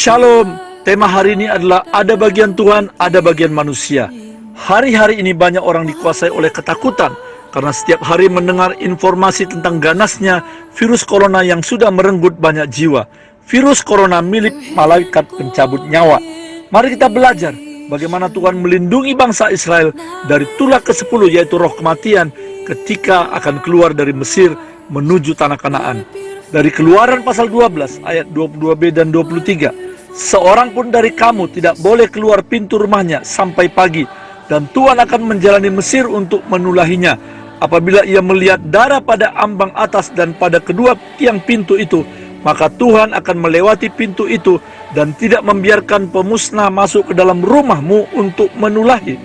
Shalom, tema hari ini adalah ada bagian Tuhan, ada bagian manusia. Hari-hari ini banyak orang dikuasai oleh ketakutan karena setiap hari mendengar informasi tentang ganasnya virus corona yang sudah merenggut banyak jiwa. Virus corona milik malaikat pencabut nyawa. Mari kita belajar bagaimana Tuhan melindungi bangsa Israel dari tulah ke-10 yaitu roh kematian ketika akan keluar dari Mesir menuju tanah Kanaan. Dari Keluaran pasal 12 ayat 22b dan 23, seorang pun dari kamu tidak boleh keluar pintu rumahnya sampai pagi, dan Tuhan akan menjalani Mesir untuk menulahinya. Apabila ia melihat darah pada ambang atas dan pada kedua tiang pintu itu, maka Tuhan akan melewati pintu itu dan tidak membiarkan pemusnah masuk ke dalam rumahmu untuk menulahi.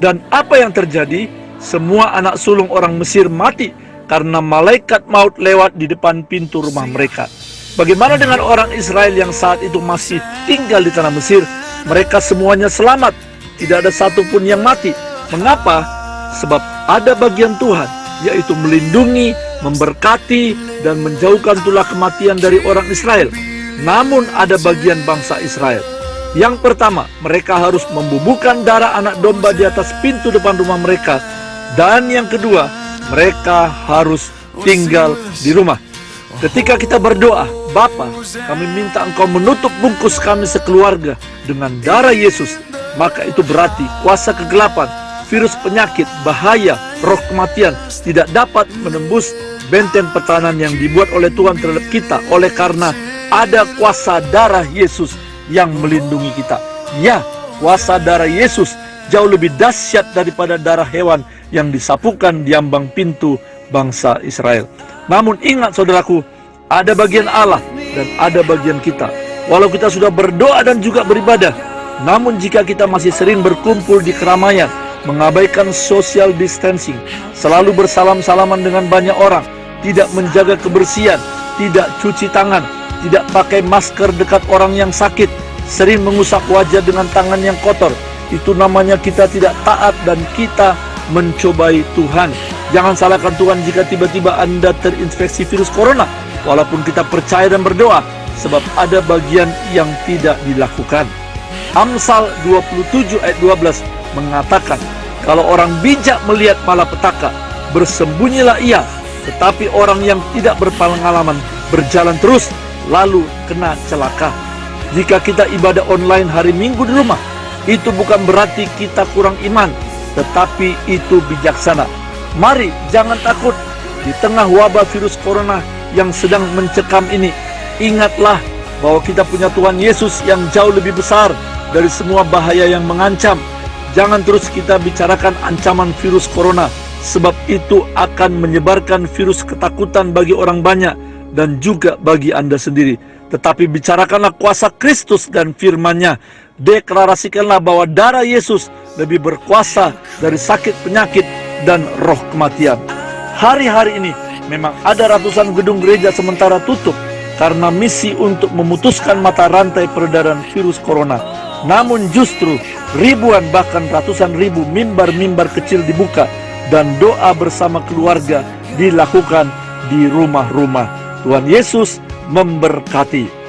Dan apa yang terjadi? Semua anak sulung orang Mesir mati karena malaikat maut lewat di depan pintu rumah mereka. Bagaimana dengan orang Israel yang saat itu masih tinggal di tanah Mesir? Mereka semuanya selamat, tidak ada satupun yang mati. Mengapa? Sebab ada bagian Tuhan, yaitu melindungi, memberkati, dan menjauhkan tulah kematian dari orang Israel. Namun ada bagian bangsa Israel. Yang pertama, mereka harus membubuhkan darah anak domba di atas pintu depan rumah mereka. Dan yang kedua, mereka harus tinggal di rumah. Ketika kita berdoa, Bapa, kami minta Engkau menutup bungkus kami sekeluarga dengan darah Yesus, maka itu berarti kuasa kegelapan, virus penyakit, bahaya, roh kematian tidak dapat menembus benteng pertahanan yang dibuat oleh Tuhan terhadap kita, oleh karena ada kuasa darah Yesus yang melindungi kita. Ya, kuasa darah Yesus jauh lebih dahsyat daripada darah hewan yang disapukan di ambang pintu bangsa Israel. Namun ingat saudaraku, ada bagian Allah dan ada bagian kita. Walau kita sudah berdoa dan juga beribadah, namun jika kita masih sering berkumpul di keramaian, mengabaikan social distancing, selalu bersalam-salaman dengan banyak orang, tidak menjaga kebersihan, tidak cuci tangan, tidak pakai masker dekat orang yang sakit, sering mengusap wajah dengan tangan yang kotor, itu namanya kita tidak taat dan kita mencobai Tuhan. Jangan salahkan Tuhan jika tiba-tiba Anda terinfeksi virus corona, walaupun kita percaya dan berdoa, sebab ada bagian yang tidak dilakukan. Amsal 27 ayat 12 mengatakan, kalau orang bijak melihat malapetaka, bersembunyilah ia, tetapi orang yang tidak berpengalaman berjalan terus, lalu kena celaka. Jika kita ibadah online hari Minggu di rumah, itu bukan berarti kita kurang iman, tetapi itu bijaksana. Mari jangan takut di tengah wabah virus corona yang sedang mencekam ini. Ingatlah bahwa kita punya Tuhan Yesus yang jauh lebih besar dari semua bahaya yang mengancam. Jangan terus kita bicarakan ancaman virus corona, sebab itu akan menyebarkan virus ketakutan bagi orang banyak dan juga bagi Anda sendiri. Tetapi bicarakanlah kuasa Kristus dan firman-Nya. Deklarasikanlah bahwa darah Yesus lebih berkuasa dari sakit penyakit dan roh kematian. Hari-hari ini memang ada ratusan gedung gereja sementara tutup karena misi untuk memutuskan mata rantai peredaran virus corona. Namun justru ribuan bahkan ratusan ribu mimbar-mimbar kecil dibuka dan doa bersama keluarga dilakukan di rumah-rumah. Tuhan Yesus memberkati.